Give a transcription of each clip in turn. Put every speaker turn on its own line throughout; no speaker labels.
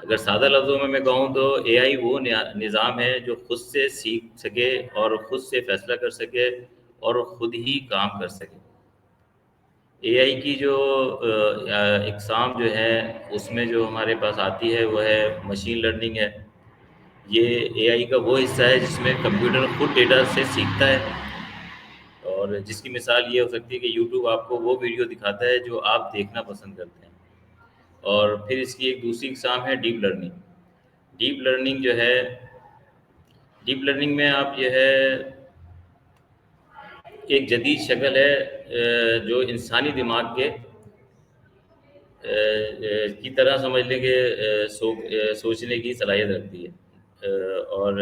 اگر سادہ لفظوں میں کہوں تو اے آئی وہ نظام ہے جو خود سے سیکھ سکے اور خود سے فیصلہ کر سکے اور خود ہی کام کر سکے۔ اے آئی کی جو اقسام جو ہے اس میں جو ہمارے پاس آتی ہے وہ ہے مشین لرننگ ہے۔ یہ اے آئی کا وہ حصہ ہے جس میں کمپیوٹر خود ڈیٹا سے سیکھتا ہے، اور جس کی مثال یہ ہو سکتی ہے کہ یوٹیوب آپ کو وہ ویڈیو دکھاتا ہے جو آپ دیکھنا پسند کرتے ہیں۔ اور پھر اس کی ایک دوسری اقسام ہے ڈیپ لرننگ۔ ڈیپ لرننگ جو ہے، ڈیپ لرننگ میں آپ یہ ہے ایک جدید شکل ہے جو انسانی دماغ کے کی طرح سمجھ لیں کہ سوچنے کی صلاحیت رکھتی ہے، اور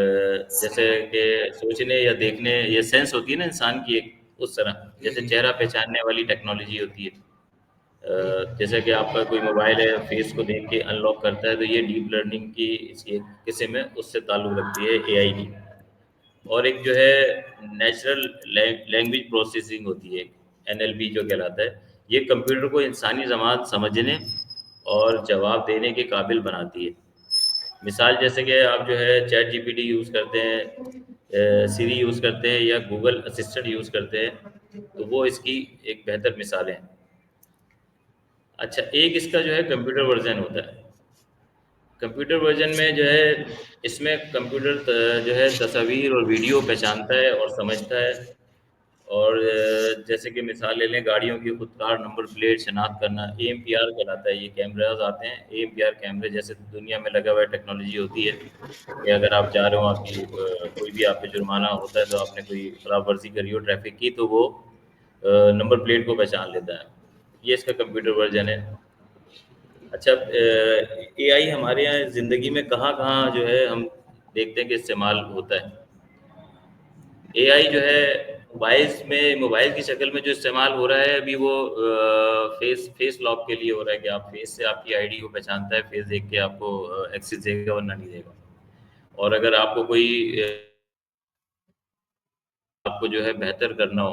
جیسے کہ سوچنے یا دیکھنے یہ سینس ہوتی ہے نا انسان کی ایک، اس طرح
جی
جیسے
جی
چہرہ پہچاننے والی ٹیکنالوجی ہوتی ہے، جیسے کہ آپ کا کوئی موبائل ہے فیس کو دیکھ کے ان لاک کرتا ہے، تو یہ ڈیپ لرننگ کی اس کی ایک قسم ہے، اس سے تعلق رکھتی ہے اے آئی کی۔ اور ایک جو ہے نیچرل لینگویج پروسیسنگ ہوتی ہے، این ایل پی جو کہلاتا ہے، یہ کمپیوٹر کو انسانی زبان سمجھنے اور جواب دینے کے قابل بناتی ہے۔ مثال جیسے کہ آپ جو ہے chat G P T use کرتے ہیں، سیری یوز کرتے ہیں یا گوگل اسسٹنٹ یوز کرتے ہیں، تو وہ اس کی ایک بہتر مثالیں ہیں۔ اچھا، ایک اس کا جو ہے کمپیوٹر ورژن ہوتا ہے۔ کمپیوٹر ورژن میں جو ہے اس میں کمپیوٹر جو ہے تصاویر اور ویڈیو پہچانتا ہے اور سمجھتا ہے، اور جیسے کہ مثال لے لیں گاڑیوں کی خودکار نمبر پلیٹ شناخت کرنا، اے ایم پی آر کہلاتا ہے۔ یہ کیمراز آتے ہیں اے ایم پی آر کیمرے، جیسے دنیا میں لگا ہوا ٹیکنالوجی ہوتی ہے کہ اگر آپ جا رہے ہو، آپ کی کوئی بھی آپ پہ جرمانہ ہوتا ہے، تو آپ نے کوئی خلاف ورزی کری ہو ٹریفک کی، تو وہ نمبر پلیٹ کو پہچان لیتا ہے۔ یہ اس کا کمپیوٹر ورژن ہے۔ اچھا، اے آئی ہمارے یہاں زندگی میں کہاں کہاں جو ہے ہم دیکھتے ہیں کہ استعمال ہوتا ہے۔ اے آئی جو ہے موبائل کی شکل میں جو استعمال ہو رہا ہے ابھی، وہ فیس لاک کے لیے ہو رہا ہے کہ آپ فیس سے آپ کی آئی ڈی کو پہچانتا ہے، فیس دیکھ کے آپ کو ایکسس دے گا ورنہ نہیں دے گا۔ اور اگر آپ کو کوئی آپ کو جو ہے بہتر کرنا ہو،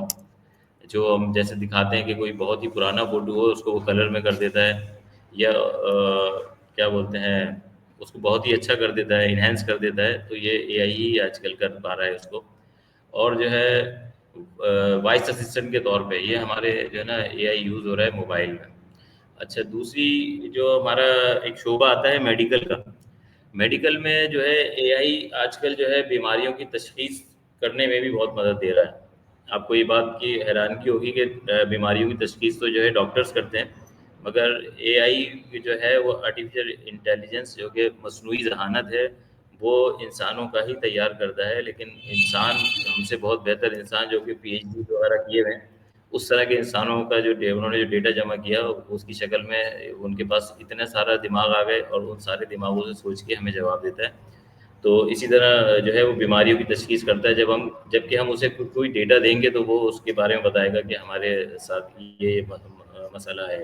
جو ہم جیسے دکھاتے ہیں کہ کوئی بہت ہی پرانا فوٹو ہو اس کو وہ کلر میں کر دیتا ہے، یا کیا بولتے ہیں اس کو بہت ہی اچھا کر دیتا ہے، انہینس کر دیتا ہے، تو یہ اے آئی ہی آج کل کر پا رہا ہے اس کو۔ اور جو ہے وائس اسسٹنٹ کے طور پہ یہ ہمارے جو ہے نا اے آئی یوز ہو رہا ہے موبائل میں۔ اچھا، دوسری جو ہمارا ایک شعبہ آتا ہے میڈیکل کا۔ میڈیکل میں جو ہے اے آئی آج کل جو ہے بیماریوں کی تشخیص کرنے میں بھی بہت مدد دے رہا ہے۔ آپ کو یہ بات کی حیرانگی ہوگی کہ بیماریوں کی تشخیص تو جو ہے ڈاکٹرز کرتے ہیں، مگر اے آئی جو ہے وہ آرٹیفیشیل انٹیلیجنس جو کہ مصنوعی ذہانت ہے، وہ انسانوں کا ہی تیار کرتا ہے، لیکن انسان ہم سے بہت بہتر انسان جو کہ پی ایچ ڈی وغیرہ کیے ہوئے ہیں، اس طرح کے انسانوں کا جو انہوں نے جو ڈیٹا جمع کیا اس کی شکل میں ان کے پاس اتنا سارا دماغ آ گئے، اور ان سارے دماغوں سے سوچ کے ہمیں جواب دیتا ہے۔ تو اسی طرح جو ہے وہ بیماریوں کی تشخیص کرتا ہے، جب کہ ہم اسے کوئی ڈیٹا دیں گے تو وہ اس کے بارے میں بتائے گا کہ ہمارے ساتھ یہ مسئلہ ہے۔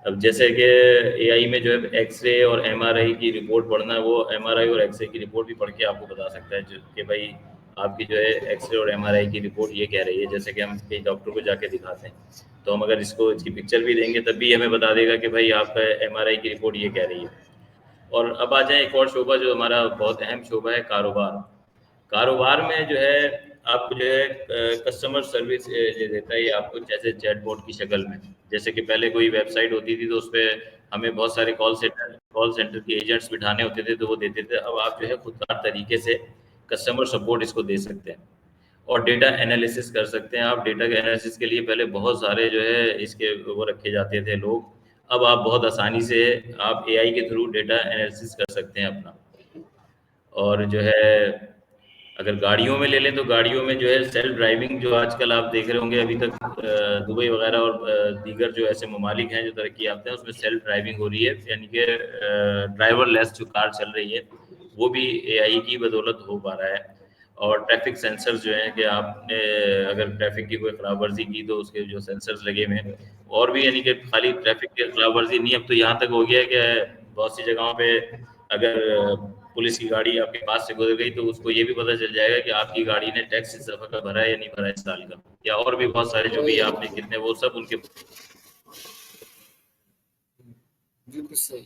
اب جیسے کہ اے آئی میں جو ہے ایکس رے اور ایم آر آئی کی رپورٹ پڑھنا، وہ ایم آر آئی اور ایکس رے کی رپورٹ بھی پڑھ کے آپ کو بتا سکتا ہے کہ بھائی آپ کی جو ہے ایکس رے اور ایم آر آئی کی رپورٹ یہ کہہ رہی ہے۔ جیسے کہ ہم کئی ڈاکٹر کو جا کے دکھاتے ہیں، تو ہم اگر اس کی پکچر بھی دیں گے تب بھی ہمیں بتا دے گا کہ بھائی آپ کا ایم آر آئی کی رپورٹ یہ کہہ رہی ہے۔ اور اب آ جائیں ایک اور شعبہ جو ہمارا بہت اہم شعبہ ہے، کاروبار۔ کاروبار میں جو ہے آپ کو جو ہے کسٹمر سروس دیتا ہے یہ آپ کو، جیسے چیٹ بوٹ کی شکل میں۔ جیسے کہ پہلے کوئی ویب سائٹ ہوتی تھی تو اس پہ ہمیں بہت سارے کال سینٹر کے ایجنٹس بٹھانے ہوتے تھے تو وہ دیتے تھے۔ اب آپ جو ہے خودکار طریقے سے کسٹمر سپورٹ اس کو دے سکتے ہیں، اور ڈیٹا انالیسس کر سکتے ہیں آپ۔ ڈیٹا کے انالیسس کے لیے پہلے بہت سارے جو ہے اس کے وہ رکھے جاتے تھے لوگ، اب آپ بہت آسانی سے آپ اے آئی کے تھرو ڈیٹا انالیسس کر سکتے ہیں اپنا۔ اور جو ہے اگر گاڑیوں میں لے لیں تو گاڑیوں میں جو ہے سیلف ڈرائیونگ جو آج کل آپ دیکھ رہے ہوں گے، ابھی تک دبئی وغیرہ اور دیگر جو ایسے ممالک ہیں جو ترقی یافتہ ہیں اس میں سیلف ڈرائیونگ ہو رہی ہے، یعنی کہ ڈرائیور لیس جو کار چل رہی ہے وہ بھی اے آئی کی بدولت ہو پا رہا ہے۔ اور ٹریفک سینسرز جو ہیں کہ آپ نے اگر ٹریفک کی کوئی خلاف ورزی کی تو اس کے جو سینسرز لگے ہوئے ہیں، اور بھی یعنی کہ خالی ٹریفک کی خلاف ورزی نہیں، اب تو یہاں تک ہو گیا ہے کہ بہت سی جگہوں پہ اگر پولیس کی گاڑی آپ کے پاس سے گزر گئی تو اس کو یہ بھی پتہ چل جائے گا کہ آپ کی گاڑی نے ٹیکس اس دفعہ کا بھرا ہے یا نہیں بھرا اس سال کا، یا اور بھی بہت سارے جو بھی آپ نے کتنے وہ سب ان کے
بالکل صحیح۔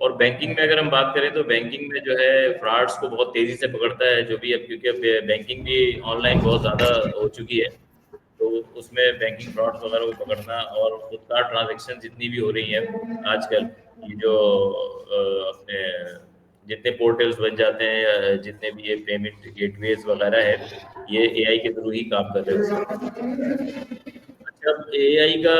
اور بینکنگ میں اگر ہم بات کریں تو بینکنگ میں جو ہے فراڈس کو بہت تیزی سے پکڑتا ہے جو بھی اب، کیونکہ اب بینکنگ بھی آن لائن بہت زیادہ ہو چکی ہے، تو اس میں بینکنگ فراڈ وغیرہ کو پکڑنا اور خود کار ٹرانزیکشن جتنی بھی ہو رہی ہیں آج کل، یہ جو اپنے جتنے پورٹلز بن جاتے ہیں یا جتنے بھی یہ پیمنٹ گیٹ ویز وغیرہ ہے، یہ اے آئی کے تھرو ہی کام کر رہے ہوتے ہیں۔ اچھا، اے آئی کا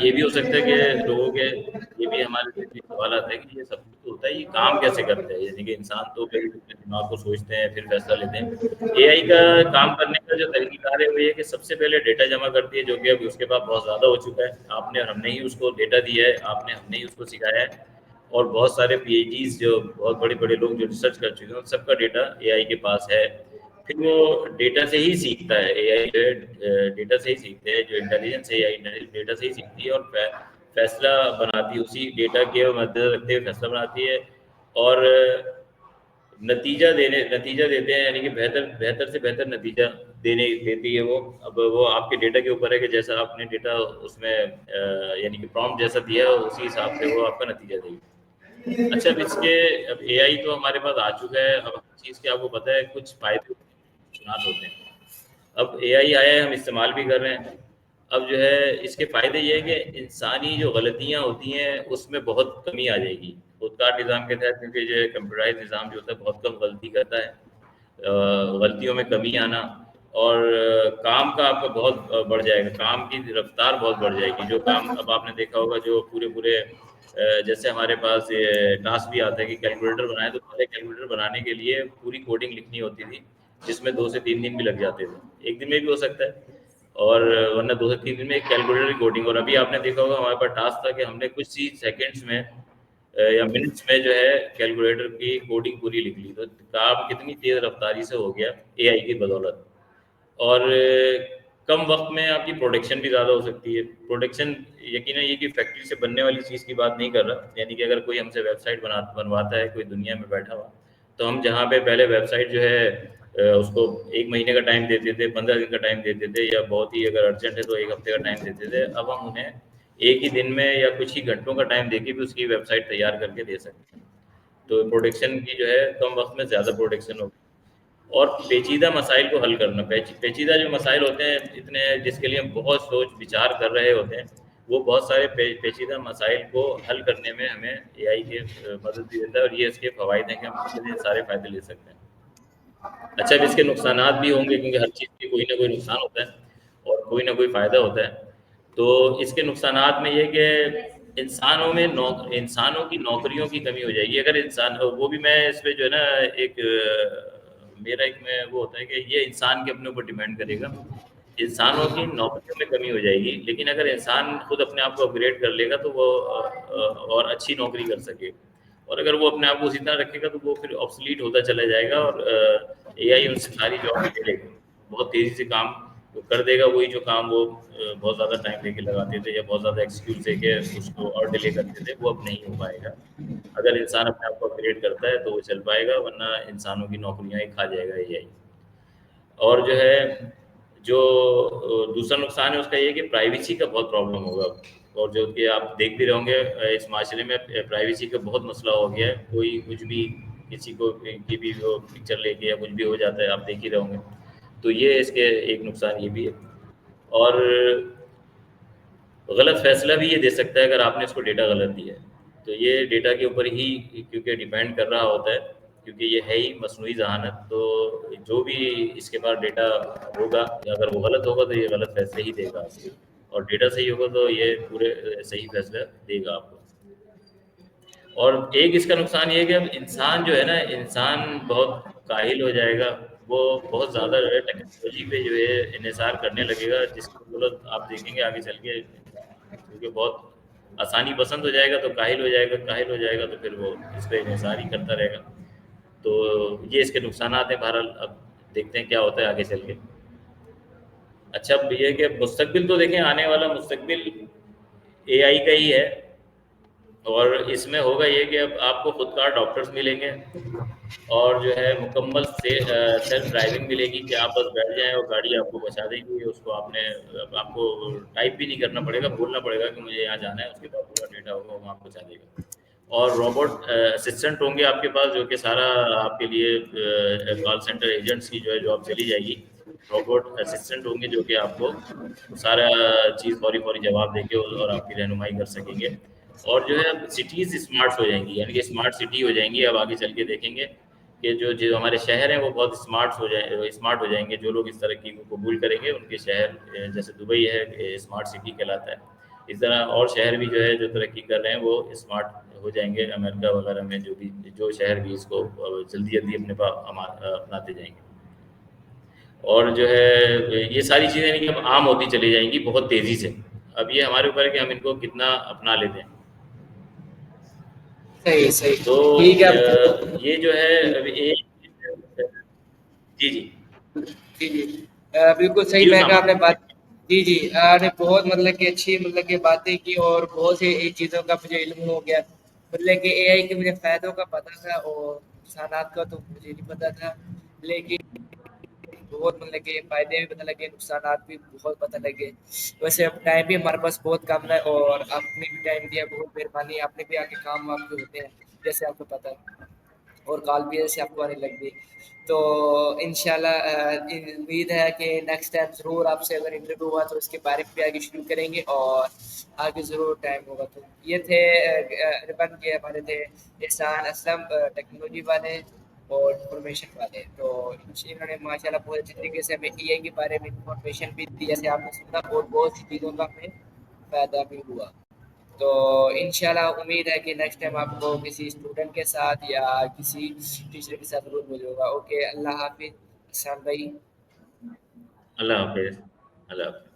یہ بھی ہو سکتا ہے کہ لوگوں کے یہ بھی ہمارے ذہن میں سوال آتا ہے کہ یہ سب کچھ تو ہوتا ہے، یہ کام کیسے کرتا ہے؟ یعنی کہ انسان تو پہلے اپنے دماغ کو سوچتے ہیں پھر فیصلہ لیتے ہیں، اے آئی کا کام کرنے کا جو طریقہ کار ہے وہ یہ ہے کہ سب سے پہلے ڈیٹا جمع کرتی ہے، جو کہ اب اس کے پاس بہت زیادہ ہو چکا ہے، آپ نے اور ہم نے ہی اس کو ڈیٹا دیا ہے، آپ نے ہم نے ہی اس کو سکھایا ہے، اور بہت سارے پی ایچ ڈیز جو بہت بڑے بڑے لوگ جو ریسرچ کر چکے ہیں ان سب کا ڈیٹا اے آئی کے پاس ہے۔ پھر وہ ڈیٹا سے ہی سیکھتا ہے، اے آئی جو ہے ڈیٹا سے ہی سیکھتے ہیں، جو انٹیلیجنس ہے اے آئی ڈیٹا سے ہی سیکھتی ہے اور فیصلہ بناتی ہے، اسی ڈیٹا کے مد نظر رکھتے ہوئے فیصلہ بناتی ہے، اور نتیجہ دیتے ہیں، یعنی کہ بہتر سے بہتر نتیجہ دیتی ہے وہ۔ اب وہ آپ کے ڈیٹا کے اوپر ہے کہ جیسا آپ نے ڈیٹا اس میں یعنی کہ پرومپٹ جیسا دیا ہے اسی حساب سے وہ آپ کا نتیجہ دے گی۔ اچھا، اب اس کے اب اے آئی تو ہمارے پاس آ چکا ہے، اب ہر چیز کے آپ کو پتہ ہے کچھ فائدے ہوتے ہیں کچھ نقصانات ہوتے ہیں۔ اب اے آئی آیا ہے، ہم استعمال بھی کر رہے ہیں، اب جو ہے اس کے فائدے یہ ہے کہ انسانی جو غلطیاں ہوتی ہیں اس میں بہت کمی آ جائے گی۔ خود کار نظام کے تحت کیونکہ جو کمپیوٹرائز نظام جو ہوتا ہے بہت کم غلطی کرتا ہے، غلطیوں میں کمی آنا، اور کام کا آپ کا بہت بڑھ جائے گا، کام کی رفتار بہت بڑھ جائے گی۔ جو کام اب آپ نے دیکھا ہوگا جو پورے جیسے ہمارے پاس یہ ٹاسک بھی آتا ہے کہ کیلکولیٹر بنائیں، تو پہلے کیلکولیٹر بنانے کے لیے پوری کوڈنگ لکھنی ہوتی تھی جس میں 2 سے 3 دن بھی لگ جاتے تھے، ایک دن میں بھی ہو سکتا ہے، اور ورنہ 2 سے 3 دن میں ایک کیلکولیٹر کی کوڈنگ۔ اور ابھی آپ نے دیکھا ہوگا ہمارے پاس ٹاسک تھا کہ ہم نے کچھ ہی سیکنڈس میں یا منٹس میں جو ہے کیلکولیٹر کی کوڈنگ پوری لکھ لی، تو کام کتنی تیز رفتاری سے ہو گیا اے آئی کی بدولت۔ اور کم وقت میں آپ کی پروڈکشن بھی زیادہ ہو سکتی ہے۔ پروڈکشن یقیناً یہ کہ فیکٹری سے بننے والی چیز کی بات نہیں کر رہا، یعنی کہ اگر کوئی ہم سے ویب سائٹ بنواتا ہے کوئی دنیا میں بیٹھا ہوا، تو ہم جہاں پہ پہلے ویب سائٹ جو ہے اس کو 1 مہینے کا ٹائم دیتے تھے، 15 دن کا ٹائم دیتے تھے، یا بہت ہی اگر ارجنٹ ہے تو 1 ہفتے کا ٹائم دیتے تھے، اب ہم انہیں ایک ہی دن میں یا کچھ ہی گھنٹوں کا ٹائم دے کے بھی اس کی ویب سائٹ تیار کر کے دے سکتے ہیں۔ تو پروڈکشن کی جو ہے کم وقت میں زیادہ پروڈکشن ہوگی۔ اور پیچیدہ مسائل کو حل کرنا، پیچیدہ جو مسائل ہوتے ہیں اتنے جس کے لیے ہم بہت سوچ بچار کر رہے ہوتے ہیں، وہ بہت سارے پیچیدہ مسائل کو حل کرنے میں ہمیں اے آئی کی مدد بھی دیتا ہے، اور یہ اس کے فوائد ہیں کہ ہم اتنے سارے فائدے لے سکتے ہیں۔ اچھا، اب اس کے نقصانات بھی ہوں گے کیونکہ ہر چیز کی کوئی نہ کوئی نقصان ہوتا ہے اور کوئی نہ کوئی فائدہ ہوتا ہے۔ تو اس کے نقصانات میں یہ کہ انسانوں کی نوکریوں کی کمی ہو جائے گی، اگر انسان وہ بھی میں اس پہ جو ہے نا ایک میرا ایک میں وہ ہوتا ہے کہ یہ انسان کے اپنے اوپر ڈیپینڈ کرے گا، انسانوں کی نوکریوں میں کمی ہو جائے گی، لیکن اگر انسان خود اپنے آپ کو اپگریڈ کر لے گا تو وہ اور اچھی نوکری کر سکے، اور اگر وہ اپنے آپ کو اسی طرح رکھے گا تو وہ پھر آبسلیٹ ہوتا چلا جائے گا، اور اے آئی ان سے ساری جاب لے لے گا، بہت تیزی سے کام وہ کر دے گا، وہی جو کام وہ بہت زیادہ ٹائم لے کے لگاتے تھے یا بہت زیادہ ایکسکیوز دے کے اس کو اور ڈیلے کرتے تھے، وہ اب نہیں ہو پائے گا۔ اگر انسان اپنے آپ کو اپگریڈ کرتا ہے تو وہ چل پائے گا، ورنہ انسانوں کی نوکریاں ہی کھا جائے گا اے آئی۔ اور جو ہے جو دوسرا نقصان ہے اس کا یہ کہ پرائیویسی کا بہت پرابلم ہوگا، اور جو کہ آپ دیکھ بھی رہے ہوں گے اس معاشرے میں پرائیویسی کا بہت مسئلہ ہو گیا ہے، کوئی کچھ بھی کسی کو کی بھی وہ پکچر لے کے یا کچھ بھی ہو جاتا ہے، آپ دیکھ ہی رہے ہوں گے۔ تو یہ اس کے ایک نقصان یہ بھی ہے، اور غلط فیصلہ بھی یہ دے سکتا ہے اگر آپ نے اس کو ڈیٹا غلط دیا ہے، تو یہ ڈیٹا کے اوپر ہی کیونکہ ڈیپینڈ کر رہا ہوتا ہے، کیونکہ یہ ہے ہی مصنوعی ذہانت، تو جو بھی اس کے پاس ڈیٹا ہوگا اگر وہ غلط ہوگا تو یہ غلط فیصلے ہی دے گا آپ کو، اور ڈیٹا صحیح ہوگا تو یہ پورے صحیح فیصلہ دے گا آپ کو۔ اور ایک اس کا نقصان یہ ہے کہ اب انسان جو ہے نا، انسان بہت کاہل ہو جائے گا، وہ بہت زیادہ جو ہے ٹیکنالوجی پہ جو ہے انحصار کرنے لگے گا، جس کی بدولت آپ دیکھیں گے آگے چل کے کیونکہ بہت آسانی پسند ہو جائے گا تو کاہل ہو جائے گا، کاہل ہو جائے گا تو پھر وہ اس پہ انحصار ہی کرتا رہے گا۔ تو یہ اس کے نقصانات ہیں، بہرحال اب دیکھتے ہیں کیا ہوتا ہے آگے چل کے۔ اچھا، اب یہ ہے کہ مستقبل تو دیکھیں، آنے والا مستقبل اے آئی کا ہی ہے، اور اس میں ہوگا یہ کہ اب آپ کو خود کار ڈاکٹرز ملیں گے، اور جو ہے مکمل سیلف ڈرائیونگ ملے گی کہ آپ بس بیٹھ جائیں اور گاڑی آپ کو پہنچا دے گی، اس کو آپ کو ٹائپ بھی نہیں کرنا پڑے گا، بولنا پڑے گا کہ مجھے یہاں جانا ہے، اس کے بعد پورا ڈیٹا ہوگا وہاں پہنچا دے گا۔ اور روبوٹ اسسٹنٹ ہوں گے آپ کے پاس، جو کہ سارا آپ کے لیے کال سینٹر ایجنٹس کی جو ہے جاب چلی جائے گی. روبوٹ اسسٹنٹ ہوں گے جو کہ آپ کو سارا چیز فوری فوری جواب دیں گے اور آپ کی رہنمائی کر سکیں گے. اور جو ہے اب سٹیز اسمارٹ ہو جائیں گی، یعنی کہ اسمارٹ سٹی ہو جائیں گی. اب آگے چل کے دیکھیں گے کہ جو ہمارے شہر ہیں وہ بہت اسمارٹ ہو جائیں گے. جو لوگ اس ترقی کو قبول کریں گے ان کے شہر، جیسے دبئی ہے اسمارٹ سٹی کہلاتا ہے، اس طرح اور شہر بھی جو ہے جو ترقی کر رہے ہیں وہ اسمارٹ ہو جائیں گے. امریکہ وغیرہ میں جو شہر بھی اس کو جلدی جلدی اپنے پاس اپناتے جائیں گے. اور جو ہے یہ ساری چیزیں نہیں کہ اب عام ہوتی چلی جائیں گی بہت تیزی سے. اب یہ ہمارے اوپر ہے کہ ہم ان کو کتنا اپنا لیتے ہیں.
صحیح صحیح.
تو
ٹھیک ہے.
یہ جو ہے ابھی ایک. جی جی
جی جی بالکل صحیح.
جی
میں کہا
اسامہ.
آپ نے بات. جی جی آپ نے بہت مطلب کہ اچھی مطلب کہ باتیں کی اور بہت سی چیزوں کا مجھے علم ہو گیا. مطلب کہ اے آئی کے مجھے فائدوں کا پتہ تھا اور نقصانات کا تو مجھے نہیں پتا تھا، لیکن بہت مطلب کہ فائدے بھی پتہ لگے، نقصانات بھی بہت پتہ لگے. ویسے اب ٹائم بھی ہمارے پاس بہت کم ہے اور آپ نے بھی ٹائم دیا، بہت مہربانی. آپ نے بھی آگے کام وام بھی ہوتے ہیں جیسے آپ کو پتہ ہے، اور کال بھی ایسے آپ کو آنے لگ گئی. تو انشاءاللہ امید ہے کہ نیکسٹ ٹائم ضرور آپ سے اگر انٹرویو ہوا تو اس کے بارے میں بھی آگے شروع کریں گے اور آگے ضرور ٹائم ہوگا. تو یہ تھے ربن کے ہمارے تھے احسان اسلم ٹیکنالوجی والے اور انفارمیشن والے. تو انہوں نے ماشاء اللہ بہت اچھی طریقے سے ہمیں ای آئی کے بارے میں انفارمیشن بھی دی جیسے آپ نے سنا، اور بہت سی چیزوں کا ہمیں فائدہ بھی ہوا. تو انشاءاللہ امید ہے کہ نیکسٹ ٹائم آپ کو کسی اسٹوڈنٹ کے ساتھ یا کسی ٹیچر کے ساتھ ضرور ملے گا. اوکے اللہ حافظ. احسان بھائی.
اللہ حافظ. اللہ حافظ.